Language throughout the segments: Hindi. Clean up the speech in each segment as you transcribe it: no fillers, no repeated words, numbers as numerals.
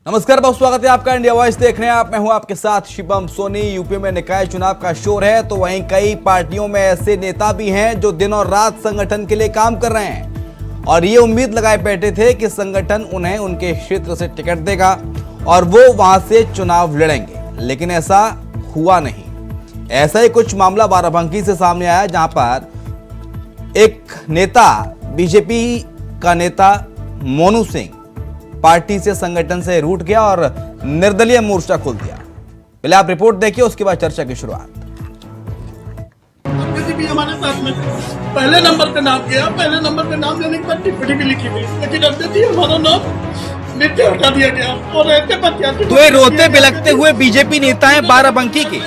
नमस्कार, बहुत स्वागत है आपका इंडिया वॉइस देख रहे हैं आप। मैं हूं आपके साथ शिवम सोनी। यूपी में निकाय चुनाव का शोर है तो वहीं कई पार्टियों में ऐसे नेता भी हैं जो दिन और रात संगठन के लिए काम कर रहे हैं और ये उम्मीद लगाए बैठे थे कि संगठन उन्हें उनके क्षेत्र से टिकट देगा और वो वहां से चुनाव लड़ेंगे, लेकिन ऐसा हुआ नहीं। ऐसा ही कुछ मामला बाराबंकी से सामने आया, जहां पर एक नेता, बीजेपी का नेता मोनू सिंह पार्टी से, संगठन से रूठ गया और निर्दलीय मोर्चा खोल दिया। पहले आप रिपोर्ट देखिए, उसके बाद चर्चा की शुरुआत। भी हमारे साथ में पहले नंबर पे नाम गया, पहले नंबर पे नाम देने के बाद टिप्पणी भी लिखी थी, लेकिन अब देखिए हमारा नाम नीचे हटा दिया गया और ऐसे प्रत्याशी तो ये रोते बिलखते हुए बीजेपी नेता हैं बाराबंकी के,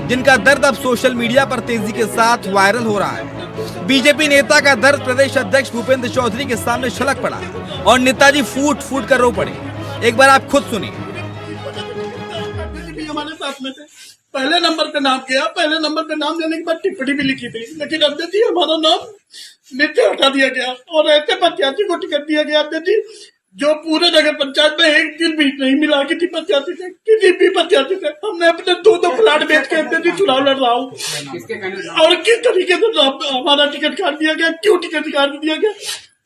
जिनका दर्द अब सोशल मीडिया पर तेजी के साथ वायरल हो रहा है। बीजेपी नेता का दर्द प्रदेश अध्यक्ष भूपेंद्र चौधरी के सामने छलक पड़ा और नेताजी फूट फूट कर रो पड़े। एक बार आप खुद सुनिए। भी हमारे साथ में थे, पहले नंबर पे नाम गया, पहले नंबर पे नाम देने के बाद टिप्पणी भी लिखी थी, लेकिन अब देखिए हमारा नाम नीचे हटा दिया गया और ऐसे प्रत्याशी को टिकट दिया गया। देखिए जो पूरे नगर पंचायत में एक दिन भी नहीं मिला किसी प्रत्याशी से, किसी भी प्रत्याशी से। हमने अपने दो प्लाट बेच के चुनाव लड़ रहा हूँ और किस तरीके से हमारा टिकट काट दिया गया, क्यों टिकट काट दिया गया?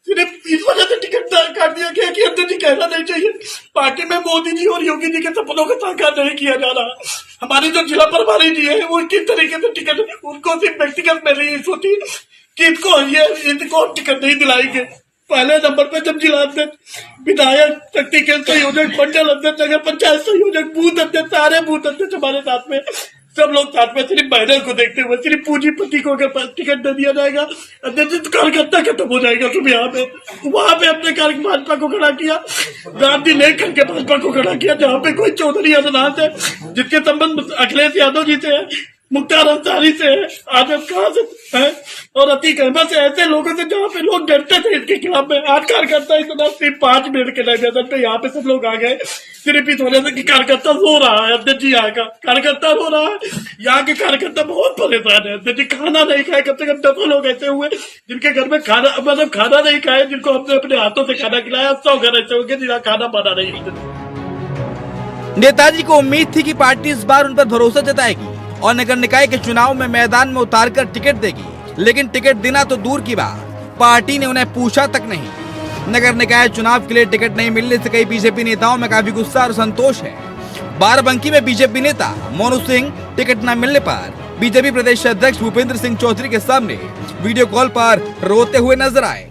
सिर्फ इस वजह से टिकट काट दिया गया कि अध्यक्ष जी कहना नहीं चाहिए पार्टी में मोदी जी और योगी जी के सपनों का साकार नहीं किया जा रहा। हमारी जो जिला प्रभारी जी है वो किस तरीके से टिकट, उनको सिर्फ व्यक्तिगत मेरी होती कि इनको टिकट नहीं दिलाएंगे। पहले नंबर पे जब जिला अध्यक्ष, विधायक, शक्ति केंद्र संयोजक, मंडल अध्यक्ष, नगर पंचायत संयोजक, बूथ अध्यक्ष, सारे बूथ अध्यक्ष हमारे साथ में, सब लोग साथ में। सिर्फ महिला को देखते हुए, सिर्फ पूंजीपति को अगर टिकट दे दिया जाएगा, अध्यक्ष कार्यकर्ता खत्म हो जाएगा। सब यहाँ पे वहां पे अपने कार्य भाजपा को खड़ा किया, गांधी ने करके भाजपा को खड़ा किया, जहाँ पे कोई चौधरी अदनाथ है जिसके संबंध अखिलेश यादव जी से है, मुख्तार अंसारी से है, आजम खान से है और अतीक अहमद से, ऐसे लोगों से जहाँ पे लोग डरते थे इसके खिलाफ में। आज कार्यकर्ता इतना सिर्फ 5 मिनट के निवेदन पे यहाँ पे सब लोग आ गए, सिर्फ इस वजह से कि कार्यकर्ता रो रहा है। अध्यक्ष जी यहाँ का कार्यकर्ता रो रहा है, यहाँ के कार्यकर्ता बहुत परेशान है। अध्यक्ष जी खाना नहीं खाए, कम से कम 10 लोग ऐसे हुए जिनके घर में खाना, मतलब खाना नहीं खाए, जिनको हमने अपने हाथों से खाना खिलाया। 100 घर ऐसे होंगे जिनका खाना बना नहीं। नेताजी को उम्मीद थी कि पार्टी इस बार उन पर भरोसा जताएगी और नगर निकाय के चुनाव में मैदान में उतारकर टिकट देगी, लेकिन टिकट देना तो दूर की बात, पार्टी ने उन्हें पूछा तक नहीं। नगर निकाय चुनाव के लिए टिकट नहीं मिलने से कई बीजेपी नेताओं में काफी गुस्सा और संतोष है। बाराबंकी में बीजेपी नेता मोनू सिंह टिकट न मिलने पर बीजेपी प्रदेश अध्यक्ष भूपेंद्र सिंह चौधरी के सामने वीडियो कॉल पर रोते हुए नजर आए।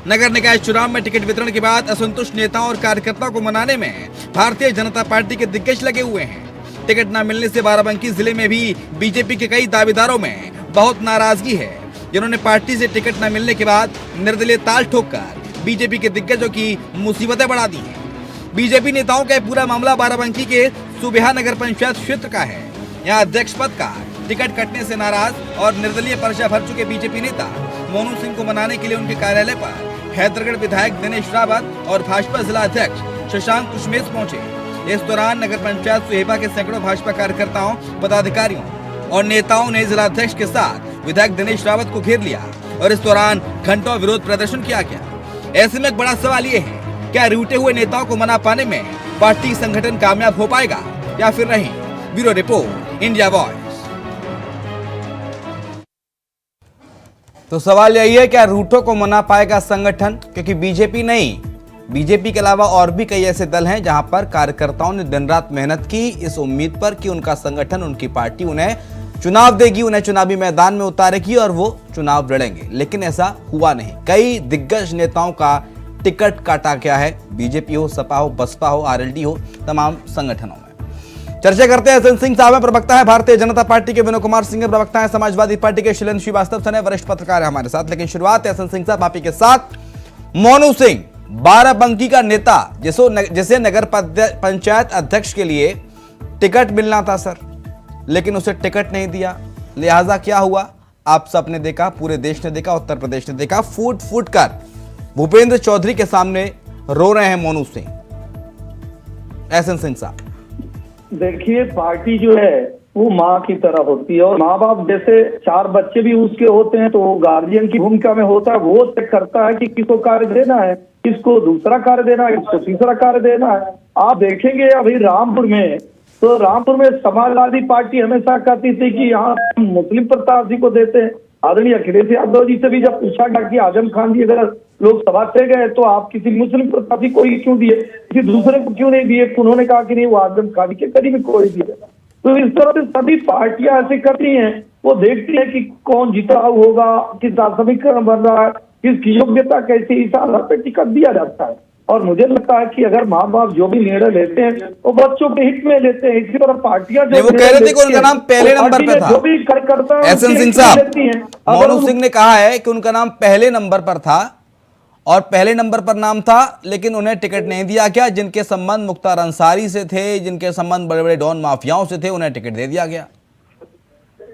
नगर निकाय चुनाव में टिकट वितरण के बाद असंतुष्ट नेताओं और कार्यकर्ताओं को मनाने में भारतीय जनता पार्टी के दिग्गज लगे हुए हैं। टिकट न मिलने से बाराबंकी जिले में भी बीजेपी के कई दावेदारों में बहुत नाराजगी है, जिन्होंने पार्टी से टिकट न मिलने के बाद निर्दलीय ताल ठोककर बीजेपी के दिग्गजों की मुसीबतें बढ़ा दी हैं। बीजेपी नेताओं का पूरा मामला बाराबंकी के सुबेहा नगर पंचायत क्षेत्र का है। यहाँ अध्यक्ष पद का टिकट कटने से नाराज और निर्दलीय पर्चा भर चुके बीजेपी नेता मोनू सिंह को मनाने के लिए उनके कार्यालय पर हैदरगढ़ विधायक दिनेश रावत और भाजपा जिला अध्यक्ष शशांक कुशमेश पहुंचे। इस दौरान नगर पंचायत सुहेबा के सैकड़ों भाजपा कार्यकर्ताओं, पदाधिकारियों और नेताओं ने जिला अध्यक्ष के साथ विधायक दिनेश रावत को घेर लिया और इस दौरान घंटों विरोध प्रदर्शन किया गया। ऐसे में एक बड़ा सवाल ये है, क्या रूठे हुए नेताओं को मना पाने में पार्टी संगठन कामयाब हो पाएगा या फिर नहीं? Bureau report, India voice. तो सवाल यही है, क्या रूठों को मना पाएगा संगठन? क्योंकि बीजेपी नहीं, बीजेपी के अलावा और भी कई ऐसे दल हैं जहां पर कार्यकर्ताओं ने दिन रात मेहनत की इस उम्मीद पर कि उनका संगठन, उनकी पार्टी उन्हें चुनाव देगी, उन्हें चुनावी मैदान में उतारेगी और वो चुनाव लड़ेंगे, लेकिन ऐसा हुआ नहीं। कई दिग्गज नेताओं का टिकट काटा गया है, बीजेपी हो, सपा हो, बसपा हो, आरएलडी हो, तमाम संगठनों में। चर्चा करते हैं। एसएन सिंह साहब प्रवक्ता है भारतीय जनता पार्टी के, विनोद कुमार सिंह प्रवक्ता है समाजवादी पार्टी के, शैलेंद्र श्रीवास्तव सने वरिष्ठ पत्रकार है हमारे साथ। लेकिन शुरुआत एसएन सिंह साहब आप ही के साथ। मोनू सिंह बाराबंकी का नेता, जिसे नगर पंचायत अध्यक्ष के लिए टिकट मिलना था सर, लेकिन उसे टिकट नहीं दिया, लिहाजा क्या हुआ आप सबने देखा, पूरे देश ने देखा, उत्तर प्रदेश ने देखा। फूट फूट कर भूपेंद्र चौधरी के सामने रो रहे हैं मोनू सिंह। एसएन सिंह साहब देखिए, पार्टी जो है वो माँ की तरह होती है और माँ बाप जैसे 4 बच्चे भी उसके होते हैं तो वो गार्जियन की भूमिका में होता है। वो तय करता है कि किसको कार्य देना है, किसको दूसरा कार्य देना है, किसको तीसरा कार्य देना है। आप देखेंगे अभी रामपुर में, तो रामपुर में समाजवादी पार्टी हमेशा कहती थी कि यहाँ हम मुस्लिम प्रत्याशी को देते हैं। आदरणीय अखिलेश यादव जी से भी जब पूछा गया कि आजम खान जी अगर लोकसभा से गए तो आप किसी मुस्लिम प्रत्याशी को ही क्यों दिए, किसी दूसरे को क्यों नहीं दिए? उन्होंने कहा कि नहीं, वो आजम खान के करीब कोई दिए। तो इस तरह से सभी पार्टियां ऐसे करती हैं, वो देखती है कि कौन जीता होगा, किस समीकरण बन रहा है, किसकी योग्यता कैसी, इस आधार पर टिकट दिया जाता है। और मुझे लगता है कि अगर माँ बाप जो भी निर्णय लेते हैं वो बच्चों के हित में लेते हैं। इसी तरह पार्टियां जो वो कह रहे थे कि उनका नाम पहले नंबर पे था, जो भी कार्यकर्ता एहसन सिंह साहब, मोनू सिंह ने कहा है कि उनका नाम पहले नंबर पर था और पहले नंबर पर नाम था, लेकिन उन्हें टिकट नहीं दिया गया। जिनके संबंध मुख्तार अंसारी से थे, जिनके संबंध बड़े बड़े डॉन माफियाओं से थे, उन्हें टिकट दे दिया गया।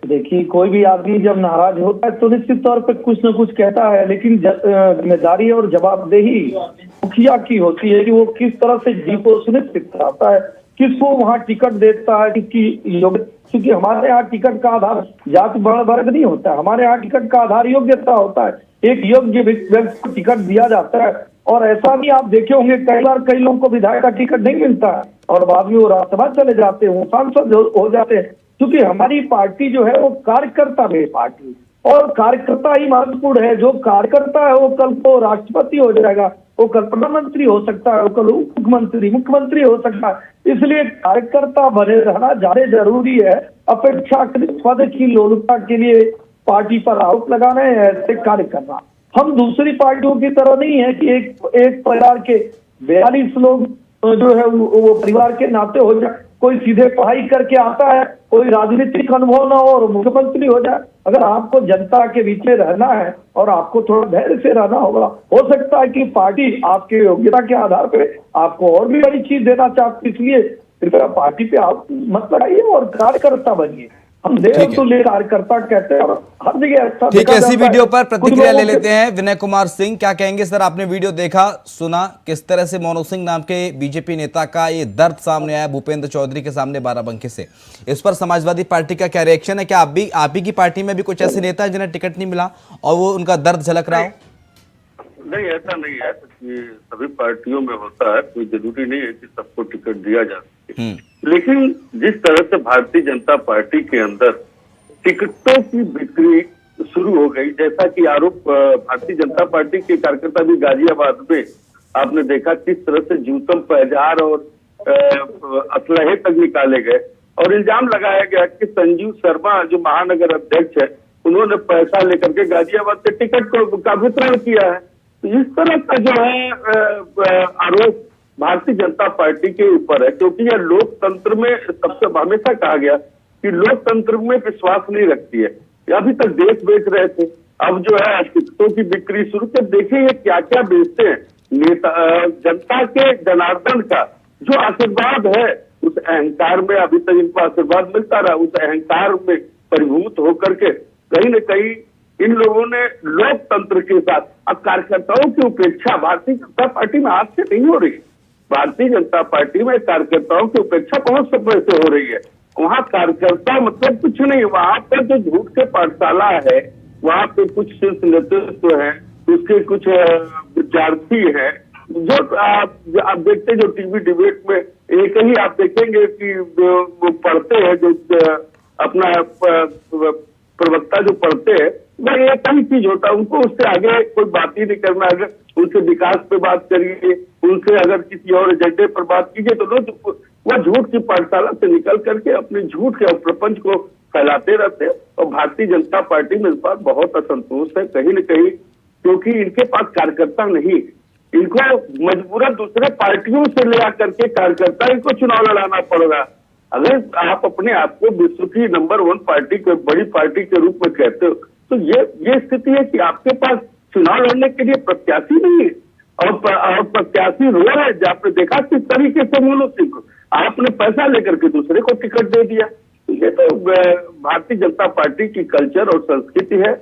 देखिए, कोई भी आदमी जब नाराज होता है तो निश्चित तौर पे कुछ न कुछ कहता है, लेकिन जिम्मेदारी और जवाबदेही मुखिया की होती है कि वो किस तरह से जीत को सुनिश्चित कराता है, किसको वहाँ टिकट देता है, किसकी योग्य। क्योंकि हमारे यहाँ टिकट का आधार जात वर्ग नहीं होता है, हमारे यहाँ टिकट का आधार योग्यता होता है। एक योग्य व्यक्ति को टिकट दिया जाता है। और ऐसा भी आप देखे होंगे कई बार कई लोगों को विधायक का टिकट नहीं मिलता है और बाद में वो राज्यसभा चले जाते हैं, वो सांसद हो जाते हैं। क्योंकि हमारी पार्टी जो है वो कार्यकर्ता में पार्टी, और कार्यकर्ता ही महत्वपूर्ण है। जो कार्यकर्ता है वो कल को राष्ट्रपति हो जाएगा, वो कल प्रधानमंत्री हो सकता है, वो कल मुख्यमंत्री हो सकता है। इसलिए कार्यकर्ता बने रहना ज्यादा जरूरी है अपेक्षाकृत पद की लोलुपता के लिए पार्टी पर आरोप लगाना है, ऐसे कार्य करना। हम दूसरी पार्टियों की तरह नहीं है कि एक परिवार के 42 लोग जो है वो परिवार के नाते हो जाए। कोई सीधे पढ़ाई करके आता है, कोई राजनीतिक अनुभव ना हो और मुख्यमंत्री हो जाए। अगर आपको जनता के बीच में रहना है और आपको थोड़ा धैर्य से रहना होगा, हो सकता है कि पार्टी आपके योग्यता के आधार पर आपको और भी बड़ी चीज देना चाहती। इसलिए कृपया पार्टी पे आप मत लगाइए और कार्यकर्ता बनिए। हम देर तो ले कार्यकर्ता कहते हैं और हर जगह अच्छा। ठीक है, इसी वीडियो पर प्रतिक्रिया ले लेते हैं। विनय कुमार सिंह, क्या कहेंगे सर? आपने वीडियो देखा, सुना, किस तरह से मोनू सिंह नाम के बीजेपी नेता का ये दर्द सामने आया भूपेंद्र चौधरी के सामने बाराबंकी से। इस पर समाजवादी पार्टी का क्या रिएक्शन है? क्या आप ही की पार्टी में भी कुछ ऐसे नेता है जिन्हें टिकट नहीं मिला और वो उनका दर्द झलक रहा हो? नहीं, ऐसा नहीं है कि सभी पार्टियों में होता है, कोई जरूरी नहीं है कि सबको टिकट दिया जा सके। लेकिन जिस तरह से भारतीय जनता पार्टी के अंदर टिकटों की बिक्री शुरू हो गई, जैसा कि आरोप भारतीय जनता पार्टी के कार्यकर्ता भी गाजियाबाद में आपने देखा किस तरह से जूतम पैजार और असलहे तक निकाले गए और इल्जाम लगाया गया कि संजीव शर्मा जो महानगर अध्यक्ष है उन्होंने पैसा लेकर के गाजियाबाद के टिकट का वितरण किया है। तो इस तरह का जो है आरोप भारतीय जनता पार्टी के ऊपर है, क्योंकि यह लोकतंत्र में सबसे हमेशा कहा गया कि लोकतंत्र में विश्वास नहीं रखती है। अभी तक देश बेच रहे थे, अब जो है टिकटों की बिक्री शुरू कर। देखिए ये क्या क्या बेचते हैं। नेता जनता के जनार्दन का जो आशीर्वाद है, उस अहंकार में अभी तक इनको आशीर्वाद मिलता रहा, उस अहंकार में परिभूत होकर के कहीं न कहीं इन लोगों ने लोकतंत्र के साथ अब कार्यकर्ताओं की उपेक्षा भारतीय जनता पार्टी में आज से नहीं हो रही। भारतीय जनता पार्टी में कार्यकर्ताओं की उपेक्षा बहुत समय से हो रही है। वहाँ कार्यकर्ता मतलब कुछ नहीं, वहाँ पर जो झूठ के पाठशाला है, वहाँ पे कुछ शीर्ष नेतृत्व है, उसके कुछ विद्यार्थी है, जो आप देखते जो टीवी डिबेट में एक ही आप देखेंगे कि वो पढ़ते हैं, जो अपना प्रवक्ता जो पढ़ते हैं वह एक ही चीज होता है, उनको उससे आगे कोई बात ही नहीं करना। अगर उनसे विकास पे बात करिए, उनसे अगर किसी और एजेंडे पर बात कीजिए तो लोग वह झूठ की पाठशाला से निकल करके अपने झूठ के प्रपंच को फैलाते रहते हैं। और भारतीय जनता पार्टी में इस बार बहुत असंतोष है कहीं न कहीं, क्योंकि इनके पास कार्यकर्ता नहीं, इनको मजबूरन दूसरे पार्टियों से ले आकर के कार्यकर्ता इनको चुनाव लड़ाना पड़ रहा। अगर आप अपने आप को विश्व की नंबर 1 पार्टी को बड़ी पार्टी के रूप में कहते हो तो ये स्थिति है कि आपके पास चुनाव लड़ने के लिए प्रत्याशी नहीं है और प्रत्याशी रो रहे। आपने देखा किस तरीके से मोनू सिंह को आपने पैसा लेकर के दूसरे को टिकट दे दिया। ये तो भारतीय जनता पार्टी की कल्चर और संस्कृति है।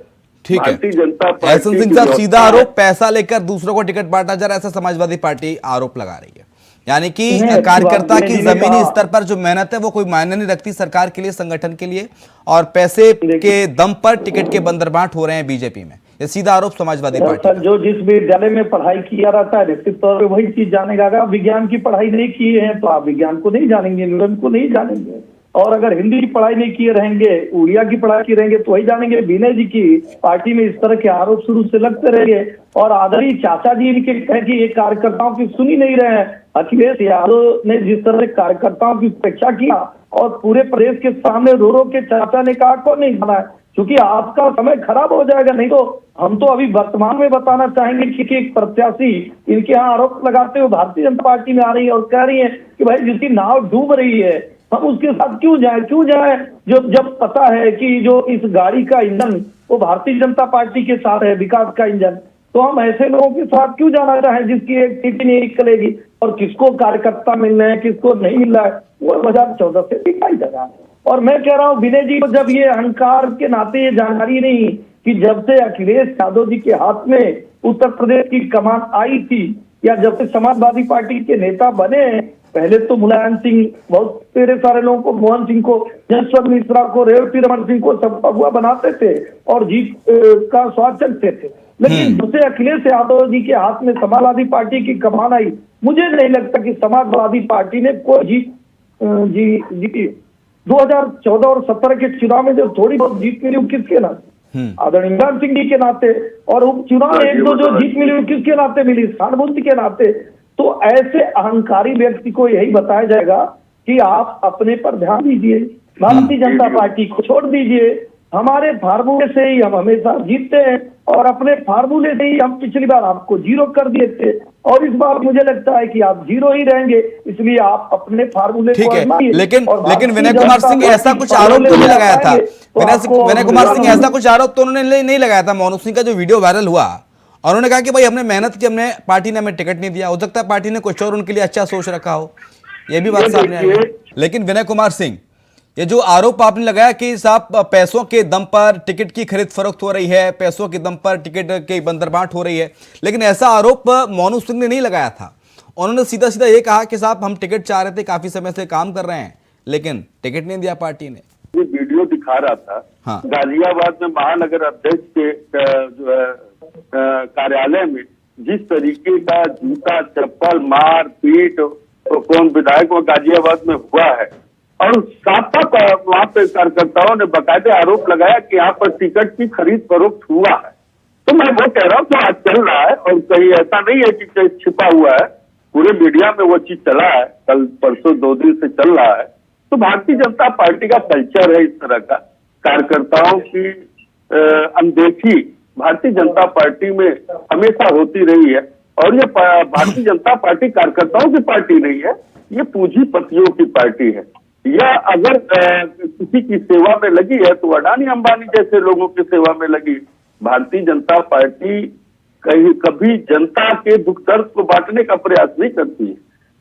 ठीक है, भारतीय जनता पार्टी एहसन सिंह साहब, सीधा आरोप पैसा लेकर दूसरों को टिकट बांटा जा रहा है, ऐसा समाजवादी पार्टी आरोप लगा रही है। यानी कि कार्यकर्ता की जमीनी स्तर पर जो मेहनत है वो कोई मायने नहीं रखती सरकार के लिए, संगठन के लिए, और पैसे के दम पर टिकट के बंदरबांट हो रहे हैं बीजेपी में। ये सीधा आरोप समाजवादी पार्टी सर, का। जो जिस विद्यालय में पढ़ाई किया रहता है निश्चित तौर पे वही चीज जानेगा। अगर आप विज्ञान की पढ़ाई नहीं किए हैं तो आप विज्ञान को नहीं जानेंगे, न्यूटन को नहीं जानेंगे। और अगर हिंदी की पढ़ाई नहीं किए रहेंगे, उड़िया की पढ़ाई किए रहेंगे तो वही जानेंगे। विनय जी की पार्टी में इस तरह के आरोप शुरू से लगते रहेंगे। और आदरणीय चाचा जी इनके कहे कि ये कार्यकर्ताओं की सुनी नहीं रहे हैं। अखिलेश यादव ने जिस तरह से कार्यकर्ताओं की उपेक्षा किया और पूरे प्रदेश के सामने रो रो के चाचा ने कहा कौन नहीं जाना है, क्योंकि आपका समय खराब हो जाएगा। नहीं तो हम तो अभी वर्तमान में बताना चाहेंगे कि एक प्रत्याशी इनके यहाँ आरोप लगाते हुए भारतीय जनता पार्टी में आ रही है और कह रही है कि भाई जिसकी नाव डूब रही है हम उसके साथ क्यों जाए जब पता है कि जो इस गाड़ी का ईंधन वो भारतीय जनता पार्टी के साथ है, विकास का इंजन। तो हम ऐसे लोगों के साथ क्यों जाना चाहें जिसकी एक टिकट नहीं निकलेगी। और किसको कार्यकर्ता मिल रहे हैं किसको नहीं मिल रहा है वो 2014 से दिखाई दे रहा है। और मैं कह रहा हूँ विनय जी को जब ये अहंकार के नाते ये जानकारी नहीं कि जब से अखिलेश यादव जी के हाथ में उत्तर प्रदेश की कमान आई थी या जब से समाजवादी पार्टी के नेता बने, पहले तो मुलायम सिंह बहुत तेरे सारे लोगों को, मोहन सिंह को, जसवंत मिश्रा को, रेवती रमन सिंह को सब अगुआ बनाते थे और जीत का स्वाद चलते थे। लेकिन जब से अखिलेश यादव जी के हाथ में समाजवादी पार्टी की कमान आई, मुझे नहीं लगता कि समाजवादी पार्टी ने कोई जीती। 2014 और 17 के चुनाव में जो थोड़ी बहुत जीत मिली वो किसके नाते, आदरणीय इमरान सिंह जी के नाते। और उपचुनाव में एक दो जो जीत मिली वो किसके नाते मिली, सहानुभूति के नाते। तो ऐसे अहंकारी व्यक्ति को यही बताया जाएगा कि आप अपने पर ध्यान दीजिए, भारतीय जनता पार्टी को छोड़ दीजिए। हमारे फार्मूले से ही हम हमेशा जीतते हैं और अपने फार्मूले से ही हम पिछली बार आपको 0 कर दिए थे और इस बार मुझे लगता है कि आप 0 ही रहेंगे। इसलिए आप अपने फार्मूले ठीक को है। आजमाइए। लेकिन विनय कुमार सिंह ऐसा कुछ आरोप तो नहीं लगाया था। विनय कुमार सिंह ऐसा कुछ आरोप तो उन्होंने नहीं लगाया था। मोनू सिंह का जो वीडियो वायरल हुआ और उन्होंने कहा कि भाई हमने मेहनत की, हमने पार्टी ने हमें टिकट नहीं दिया। हो सकता है पार्टी ने कुछ और उनके लिए अच्छा सोच रखा हो, ये भी बात सामने आई है। लेकिन विनय कुमार सिंह, ये जो आरोप आपने लगाया कि साहब पैसों के दम पर टिकट की खरीद फरोख्त हो रही है, पैसों के दम पर टिकट की बंदरबांट हो रही है, लेकिन ऐसा आरोप मोनू सिंह ने नहीं लगाया था। उन्होंने सीधा सीधा ये कहा कि साहब हम टिकट चाह रहे थे, काफी समय से काम कर रहे हैं, लेकिन टिकट नहीं दिया पार्टी ने। ये वीडियो दिखा रहा था। हाँ। गाजियाबाद में महानगर अध्यक्ष के जो है कार्यालय में जिस तरीके का जूता चप्पल मार पीट कौन विधायक व गाजियाबाद में हुआ है और साफ वहां पे कार्यकर्ताओं ने बाकायदे आरोप लगाया कि यहाँ पर टिकट की खरीद फरोख्त हुआ है। तो मैं वो कह रहा हूँ कि आज चल रहा है और कहीं ऐसा नहीं है कि कहीं छिपा हुआ है, पूरे मीडिया में वो चीज चला है, कल परसों 2 दिन से चल रहा है। तो भारतीय जनता पार्टी का कल्चर है इस तरह का, कार्यकर्ताओं की अनदेखी भारतीय जनता पार्टी में हमेशा होती रही है। और ये भारतीय जनता पार्टी कार्यकर्ताओं की पार्टी नहीं है, ये पूंजीपतियों की पार्टी है। या अगर किसी की सेवा में लगी है तो अडानी अंबानी जैसे लोगों की सेवा में लगी। भारतीय जनता पार्टी कहीं कभी जनता के दुख दर्द को बांटने का प्रयास नहीं करती है।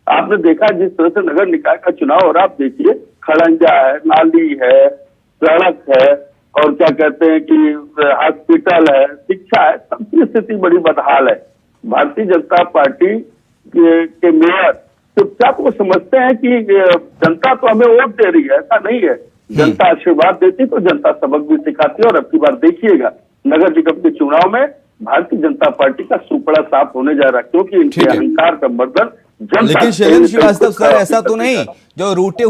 आपने देखा जिस तरह से नगर निकाय का चुनाव, और आप देखिए खड़ंजा है, नाली है, सड़क है और क्या कहते हैं कि हॉस्पिटल है, शिक्षा है, सबकी स्थिति बड़ी बदहाल है। भारतीय जनता पार्टी के मेयर चुपचाप वो समझते हैं कि जनता तो हमें वोट दे रही है, ऐसा नहीं है। जनता आशीर्वाद देती तो जनता सबक भी सिखाती है। और अब की बार देखिएगा नगर निगम के चुनाव में भारतीय जनता पार्टी का सुपड़ा साफ होने जा रहा है, क्योंकि इनके अहंकार का मर्दन। लेकिन शैलेंद्र श्रीवास्तव सर, ऐसा तो नहीं जो रूठे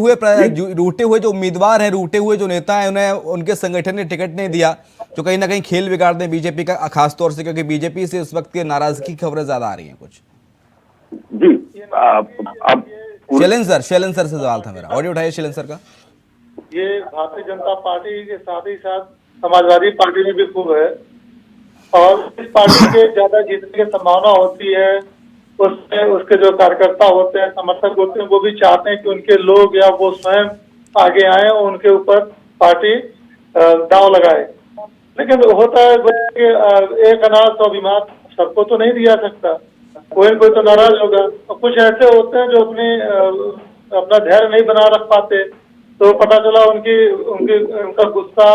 हुए जो उम्मीदवार हैं, रूठे हुए जो नेता हैं, उन्हें उनके संगठन ने टिकट नहीं दिया, जो कहीं ना कहीं खेल बिगाड़ दें बीजेपी का, खासतौर से क्योंकि बीजेपी से इस वक्त की नाराजगी की खबरें ज्यादा आ रही हैं कुछ। जी अब शैलेंद्र सर से सवाल था मेरा, ऑडियो उठाइए शैलेंद्र सर का। ये भारतीय जनता पार्टी के साथ ही साथ समाजवादी पार्टी में भी खूब है और इस पार्टी के ज्यादा जीतने की संभावना होती है। उसमें उसके जो कार्यकर्ता होते हैं, समर्थक होते हैं, वो भी चाहते हैं कि उनके लोग या वो स्वयं आगे आए और उनके ऊपर पार्टी दांव लगाए। लेकिन होता है कि एक अनाज 100 बीमार, सबको तो नहीं दिया सकता, कोई कोई तो नाराज होगा। और कुछ ऐसे होते हैं जो अपना धैर्य नहीं बना रख पाते, तो पता चला उनका गुस्सा,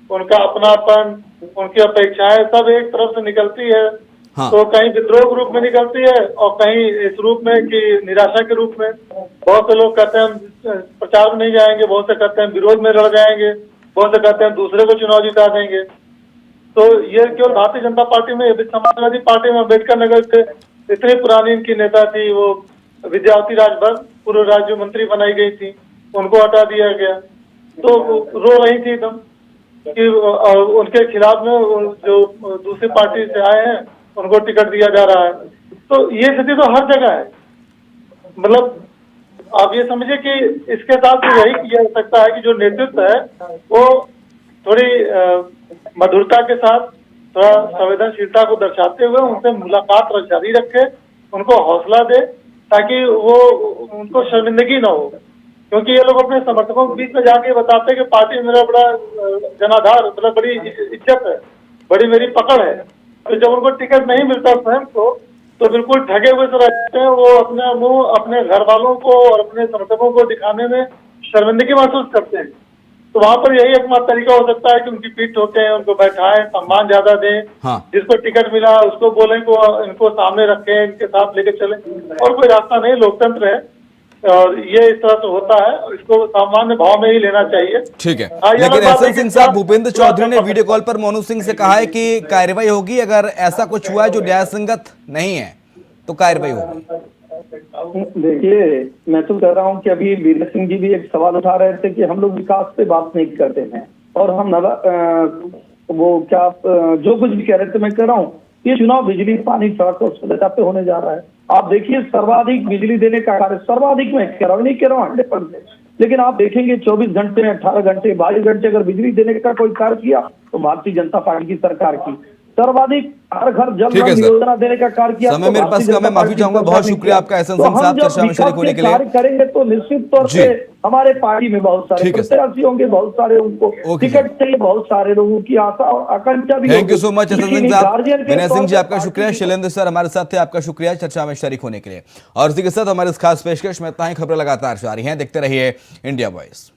उनका अपनापन, उनकी अपेक्षाएं सब एक तरफ से निकलती है। हाँ। तो कहीं विद्रोह के रूप में निकलती है और कहीं इस रूप में कि निराशा के रूप में। बहुत से लोग कहते हैं प्रचार में नहीं जाएंगे, बहुत से कहते हैं विरोध में लड़ जाएंगे, बहुत से कहते हैं दूसरे को चुनाव जिता देंगे। तो ये केवल भारतीय जनता पार्टी में, समाजवादी पार्टी में अम्बेडकर नगर से इतनी पुरानी इनकी नेता थी, वो विद्यावती राजभर पूर्व राज्य मंत्री बनाई गई थी, उनको हटा दिया गया। तो रो रही थी एकदम कि उनके खिलाफ में जो दूसरी पार्टी से आए हैं उनको टिकट दिया जा रहा है। तो ये स्थिति तो हर जगह है। मतलब आप ये समझिए कि इसके साथ यही किया जा सकता है कि जो नेतृत्व है वो थोड़ी मधुरता के साथ, थोड़ा संवेदनशीलता को दर्शाते हुए उनसे मुलाकात जारी रखे, उनको हौसला दे, ताकि वो उनको शर्मिंदगी ना हो। क्योंकि ये लोग अपने समर्थकों के बीच में जाके बताते हैं कि पार्टी में मेरा बड़ा जनाधार, मतलब बड़ी इज्जत है, बड़ी मेरी पकड़ है। तो जब उनको टिकट नहीं मिलता स्वयं को, तो बिल्कुल ठगे हुए से रहते हैं। वो अपने मुंह अपने घर वालों को और अपने समर्थकों को दिखाने में शर्मिंदगी महसूस करते हैं। तो वहां पर यही एकमात्र तरीका हो सकता है कि उनकी पीठ ठोकें, उनको बैठाएं, सम्मान ज्यादा दें। हाँ। जिसको टिकट मिला उसको बोलें को इनको सामने रखें, इनके साथ लेके चलें। और कोई रास्ता नहीं, लोकतंत्र है और ये इस तरह से होता है और इसको सामान्य भाव में ही लेना चाहिए। ठीक है, हाँ, ये लेकिन अलग बात है एसएन कि सिंह साहब, क्या- भूपेंद्र चौधरी ने वीडियो कॉल पर मोनू सिंह से कहा है कि कार्रवाई होगी, अगर ऐसा कुछ हुआ है जो न्याय संगत नहीं है तो कार्रवाई होगी। देखिए, मैं तो कह रहा हूँ कि अभी वीरेंद्र सिंह जी भी एक सवाल उठा रहे थे कि हम लोग विकास पे बात नहीं करते हैं और हम वो क्या जो कुछ भी कह रहे थे, मैं कह रहा हूँ ये चुनाव बिजली, पानी, सड़क और स्वच्छता पे होने जा रहा है। आप देखिए, सर्वाधिक बिजली देने का कार्य, सर्वाधिक मैं कह रहा हूँ, नहीं कह रहा हूँ 100%, लेकिन आप देखेंगे 24 घंटे, 18 घंटे, 22 घंटे अगर बिजली देने का कोई कार्य किया तो भारतीय जनता पार्टी की सरकार की। सर्वाधिक हर घर जल ठीक है नल सर। योजना देने का कार्य किया समय तो मेरे भारतीय पास कम है, जनता माफी पार्टी की चाहूंगा। सरकार बहुत ने शुक्रिया किया। आपका एसएन तो सिंह हम साहब जब चर्चा में शरीक होने के लिए। कार्य करेंगे तो निश्चित तौर जी। पे हमारे पार्टी में बहुत सारे ठीक है सर। प्रत्याशी होंगे, बहुत सारे उनको ओके टिकट चाहिए, बहुत सारे लोगों की आशा और आकांक्षा भी थैंक यू होगी। सो मच एसएन लेकिन सिंह साहब। गार्जियन के विनय तौर सिंह जी पे आपका शुक्रिया, पार्टी की- शैलेंद्र सर हमारे साथ थे, आपका शुक्रिया चर्चा में शरीक होने के लिए। और इसी के साथ हमारे इस खास पेशकश में इतना ही। खबरें लगातार जारी हैं, देखते रहिए इंडिया वॉइस।